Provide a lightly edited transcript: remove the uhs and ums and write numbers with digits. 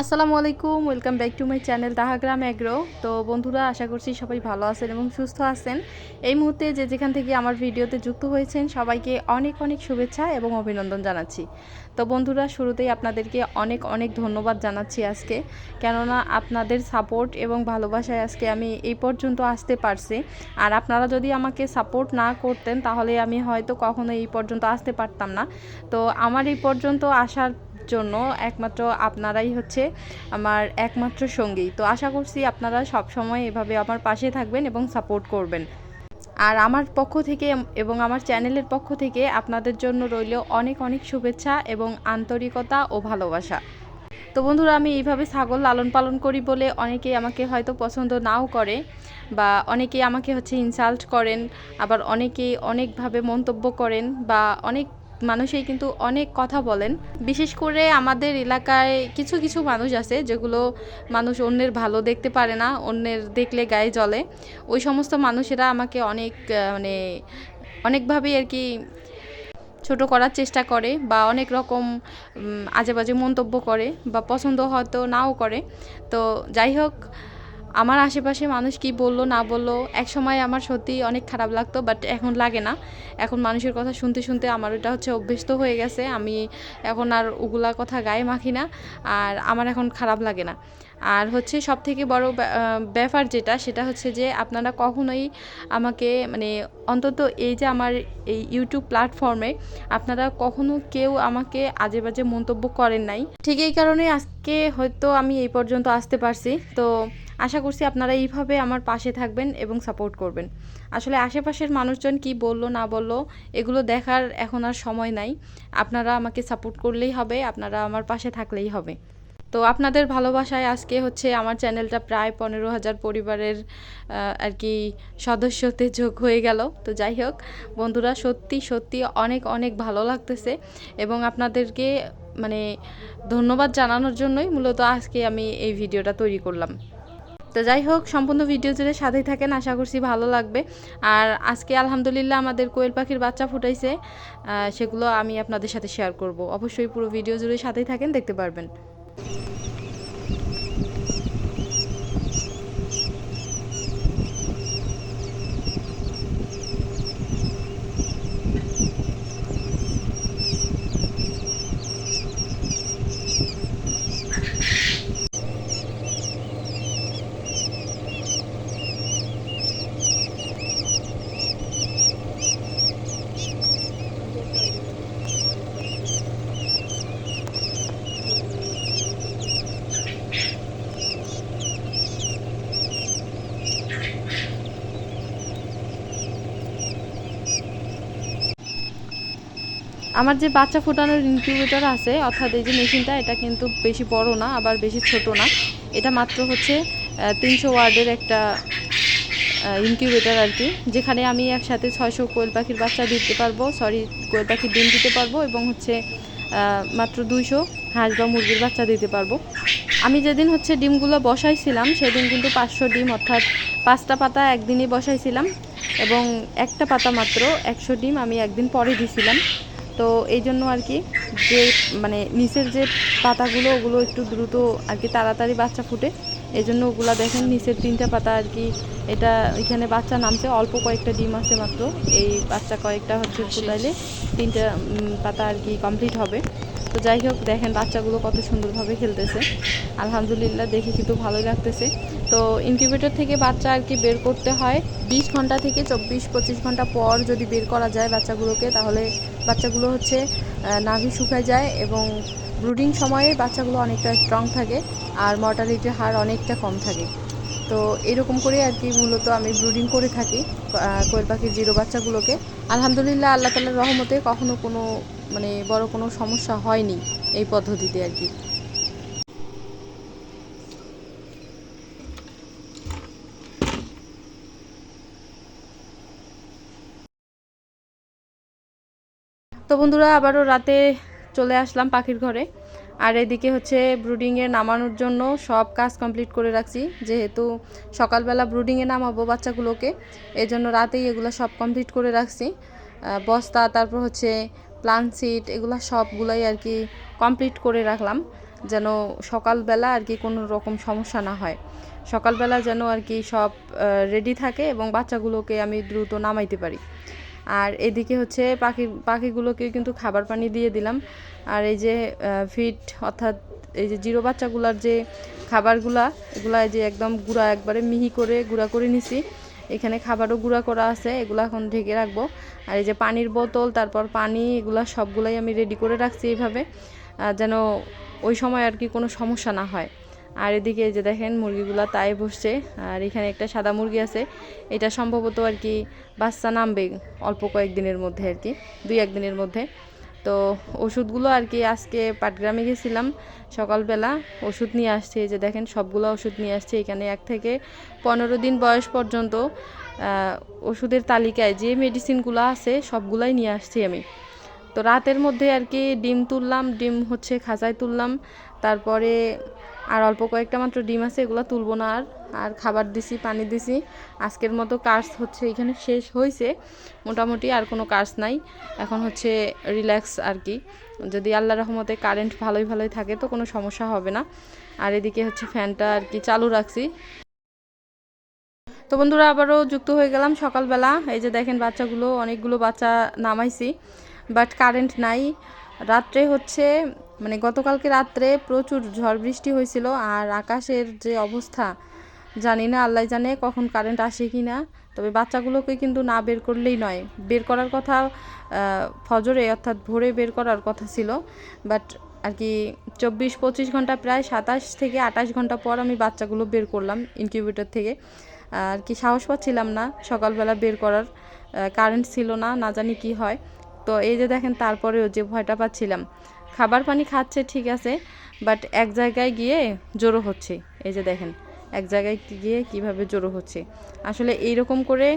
আসসালামু আলাইকুম, welcome back to my channel Tahagram Agro. তো বন্ধুরা, আশা করছি সবাই ভালো আছেন এবং সুস্থ আছেন। এই মুহূর্তে যে যেখান থেকে আমার ভিডিওতে যুক্ত হয়েছেন সবাইকে অনেক অনেক শুভেচ্ছা এবং অভিনন্দন জানাচ্ছি। তো বন্ধুরা, শুরুতেই আপনাদেরকে অনেক অনেক ধন্যবাদ জানাচ্ছি আজকে, কেননা আপনাদের সাপোর্ট এবং ভালোবাসায় আজকে আমি এই পর্যন্ত আসতে পারছি। আর আপনারা যদি আমাকে সাপোর্ট না করতেন তাহলে আমি হয়তো কখনো এই পর্যন্ত আসতে পারতাম না। তো আমার এই পর্যন্ত আসার জন্য একমাত্র আপনারাই হচ্ছে আমার একমাত্র সঙ্গী। তো আশা করছি আপনারা সব সময় এভাবে আমার পাশে থাকবেন এবং সাপোর্ট করবেন। আর আমার পক্ষ থেকে এবং আমার চ্যানেলের পক্ষ থেকে আপনাদের জন্য রইল অনেক অনেক শুভেচ্ছা এবং আন্তরিকতা ও ভালোবাসা। তো বন্ধুরা, আমি এইভাবে ছাগল লালন পালন করি বলে অনেকেই আমাকে হয়তো পছন্দ নাও করে, বা অনেকেই আমাকে হচ্ছে ইনসাল্ট করেন, আবার অনেকেই অনেকভাবে মন্তব্য করেন, বা অনেক মানুষই কিন্তু অনেক কথা বলেন। বিশেষ করে আমাদের এলাকায় কিছু কিছু মানুষ আছে যেগুলো মানুষ অন্যের ভালো দেখতে পারে না, অন্যের দেখলে গায়ে জ্বলে। ওই সমস্ত মানুষেরা আমাকে অনেক অনেকভাবেই আর কি ছোট করার চেষ্টা করে, বা অনেক রকম আজে বাজে মন্তব্য করে, বা পছন্দ হয়তো নাও করে। তো যাই হোক, আমার আশেপাশে মানুষ কি বললো না বললো, এক সময় আমার সত্যি অনেক খারাপ লাগতো, বাট এখন লাগে না। এখন মানুষের কথা শুনতে শুনতে আমার এটা হচ্ছে অভ্যস্ত হয়ে গেছে। আমি এখন আর ওগুলা কথা গায়ে মাখি না, আর আমার এখন খারাপ লাগে না। আর হচ্ছে সবথেকে বড় ব্যাপার যেটা, সেটা হচ্ছে যে আপনারা কখনোই আমাকে মানে অন্তত এই যে আমার এই ইউটিউব প্ল্যাটফর্মে আপনারা কখনো কেউ আমাকে আজে বাজে মন্তব্য করেন নাই। ঠিক এই কারণে আজকে হয়তো আমি এই পর্যন্ত আসতে পারছি। তো আশা করছি আপনারা এইভাবে আমার পাশে থাকবেন এবং সাপোর্ট করবেন। আসলে আশেপাশের মানুষজন কি বললো না বললো এগুলো দেখার এখন আর সময় নাই। আপনারা আমাকে সাপোর্ট করলেই হবে, আপনারা আমার পাশে থাকলেই হবে। তো আপনাদের ভালোবাসায় আজকে হচ্ছে আমার চ্যানেলটা প্রায় 15,000 পরিবারের আর কি সদস্যতে যোগ হয়ে গেল। তো যাই হোক বন্ধুরা, সত্যি সত্যি অনেক অনেক ভালো লাগতেছে, এবং আপনাদেরকে মানে ধন্যবাদ জানানোর জন্যই মূলত আজকে আমি এই ভিডিওটা তৈরি করলাম। তো যাই হোক, সম্পূর্ণ ভিডিও জুড়ে সাথেই থাকেন, আশা করছি ভালো লাগবে। আর আজকে আলহামদুলিল্লাহ আমাদের কোয়েল পাখির বাচ্চা ফুটাইছে, সেগুলো আমি আপনাদের সাথে শেয়ার করব। অবশ্যই পুরো ভিডিও জুড়ে সাথেই থাকেন, দেখতে পারবেন। আমার যে বাচ্চা ফোটানোর ইনকিউবেটর আছে, অর্থাৎ এই যে মেশিনটা, এটা কিন্তু বেশি বড় না আবার বেশি ছোট না। এটা মাত্র হচ্ছে 300 ওয়ার্ডের একটা ইনকিউবেটর আর কি, যেখানে আমি একসাথে 600 কোয়েল পাখির বাচ্চা দিতে পারবো, কোয়েল পাখির ডিম দিতে পারবো, এবং হচ্ছে মাত্র 200 হাঁস বা মুরগির বাচ্চা দিতে পারবো। আমি যেদিন হচ্ছে ডিমগুলো বসাইছিলাম সেদিন কিন্তু 500 ডিম, অর্থাৎ 5টা পাতা একদিনই বসাইছিলাম, এবং একটা পাতা মাত্র 100 ডিম আমি একদিন পরে দিয়েছিলাম। তো এই জন্য আর কি, যে মানে নিচের যে পাতাগুলো ওগুলো একটু দ্রুত আর কি তাড়াতাড়ি বাচ্চা ফুটে, এই জন্য ওগুলা দেখেন নিচের 3টা পাতা আর কি, এটা এখানে বাচ্চা নামছে, অল্প কয়েকটা ডিম আছে মাত্র। এই বাচ্চা কয়েকটা হচ্ছে ফুটাইলে 3টা পাতা আর কি কমপ্লিট হবে। তো যাই হোক, দেখেন বাচ্চাগুলো কত সুন্দরভাবে খেলতেছে, আলহামদুলিল্লাহ দেখে কিন্তু ভালোই লাগতেছে। তো ইনকিউবেটর থেকে বাচ্চা আর কি বের করতে হয় 20 ঘন্টা থেকে 24-25 ঘন্টা পর। যদি বের করা যায় বাচ্চাগুলোকে, তাহলে বাচ্চাগুলো হচ্ছে নাভি শুকায় যায়, এবং ব্রুডিং সময়ে বাচ্চাগুলো অনেকটা স্ট্রং থাকে, আর মর্টালিটির হার অনেকটা কম থাকে। তো এরকম করে আর কি মূলত আমি ব্রুডিং করে থাকি কোয়েল পাখির জিরো বাচ্চাগুলোকে। আলহামদুলিল্লাহ, আল্লাহ তাআলার রহমতে কখনো কোনো মানে বড় কোনো সমস্যা হয়নি এই পদ্ধতিতে আর কি। তো বন্ধুরা, আবারও রাতে চলে আসলাম পাখির ঘরে। আর এদিকে হচ্ছে ব্রুডিংয়ে নামানোর জন্য সব কাজ কমপ্লিট করে রাখছি, যেহেতু সকালবেলা ব্রুডিংয়ে নামাবো বাচ্চাগুলোকে, এই জন্য রাতেই এগুলো সব কমপ্লিট করে রাখছি। বস্তা, তারপর হচ্ছে প্লান্ট সিট, এগুলো সবগুলোই আর কি কমপ্লিট করে রাখলাম। যেন সকালবেলা আর কি কোনো রকম সমস্যা না হয়, সকালবেলা যেন আর কি সব রেডি থাকে এবং বাচ্চাগুলোকে আমি দ্রুত নামাইতে পারি। আর এদিকে হচ্ছে পাখিগুলোকে কিন্তু খাবার পানি দিয়ে দিলাম। আর এই যে ফিড অর্থাৎ এই যে জিরো বাচ্চাগুলার যে খাবারগুলা, এগুলা এই যে একদম গুঁড়া, একবারে মিহি করে গুঁড়া করে নিছি। এখানে খাবারও গুঁড়া করা আছে, এগুলো এখন ঢেকে রাখবো। আর এই যে পানির বোতল, তারপর পানি, এগুলা সবগুলাই আমি রেডি করে রাখছি এইভাবে, যেন ওই সময় আর কি কোনো সমস্যা না হয়। আর এদিকে এই যে দেখেন মুরগিগুলা তাই বসছে। আর এখানে একটা সাদা মুরগি আছে, এটা সম্ভবত আর কি বাচ্চা নামবে অল্প কয়েকদিনের মধ্যে, আর কি 2-1 দিনের মধ্যে। তো ওষুধগুলো আর কি আজকে পাটগ্রামে গেছিলাম সকালবেলা, ওষুধ নিয়ে আসছে। এই যে দেখেন সবগুলো ওষুধ নিয়ে আসছে। এখানে 1 থেকে 15 দিন বয়স পর্যন্ত ওষুধের তালিকায় যে মেডিসিনগুলো আছে সবগুলাই নিয়ে আসছি আমি। তো রাতের মধ্যে আর কি ডিম তুললাম, ডিম হচ্ছে খাঁচায় তুললাম, তারপরে আর অল্প কয়েকটা মাত্র ডিম আছে, এগুলো তুলবো না। আর খাবার দিছি, পানি দিছি। আজকের মতো কাজ হচ্ছে এখানে শেষ হয়েছে মোটামুটি, আর কোনো কাজ নাই। এখন হচ্ছে রিল্যাক্স আর কি, যদি আল্লাহর রহমতে কারেন্ট ভালোই থাকে তো কোনো সমস্যা হবে না। আর এদিকে হচ্ছে ফ্যানটা আর কি চালু রাখছি। তো বন্ধুরা আবারও যুক্ত হয়ে গেলাম সকালবেলা। এই যে দেখেন বাচ্চাগুলো, অনেকগুলো বাচ্চা নামাইছি, বাট কারেন্ট নাই। রাত্রে হচ্ছে মানে গতকালকে রাত্রে প্রচুর ঝড় বৃষ্টি হয়েছিল, আর আকাশের যে অবস্থা জানি না, আল্লাহ জানে কখন কারেন্ট আসে কি না। তবে বাচ্চাগুলোকে কিন্তু না বের করলেই নয়, বের করার কথা ফজরে অর্থাৎ ভোরে বের করার কথা ছিল, বাট আর কি 24-25 ঘন্টা, প্রায় 27 থেকে 28 ঘন্টা পর আমি বাচ্চাগুলো বের করলাম ইনকিউবেটর থেকে। আর কি সাহস পাচ্ছিলাম না সকালবেলা বের করার, কারেন্ট ছিল না, না জানি কি হয়। তো এই যে দেখেন তারপরেও যে ভয়টা পাচ্ছিলাম, খাবার পানি খাচ্ছে ঠিক আছে, বাট এক জায়গায় গিয়ে জড়ো হচ্ছে। এই যে দেখেন এক জায়গায় গিয়ে কিভাবে জড়ো হচ্ছে। আসলে এইরকম করে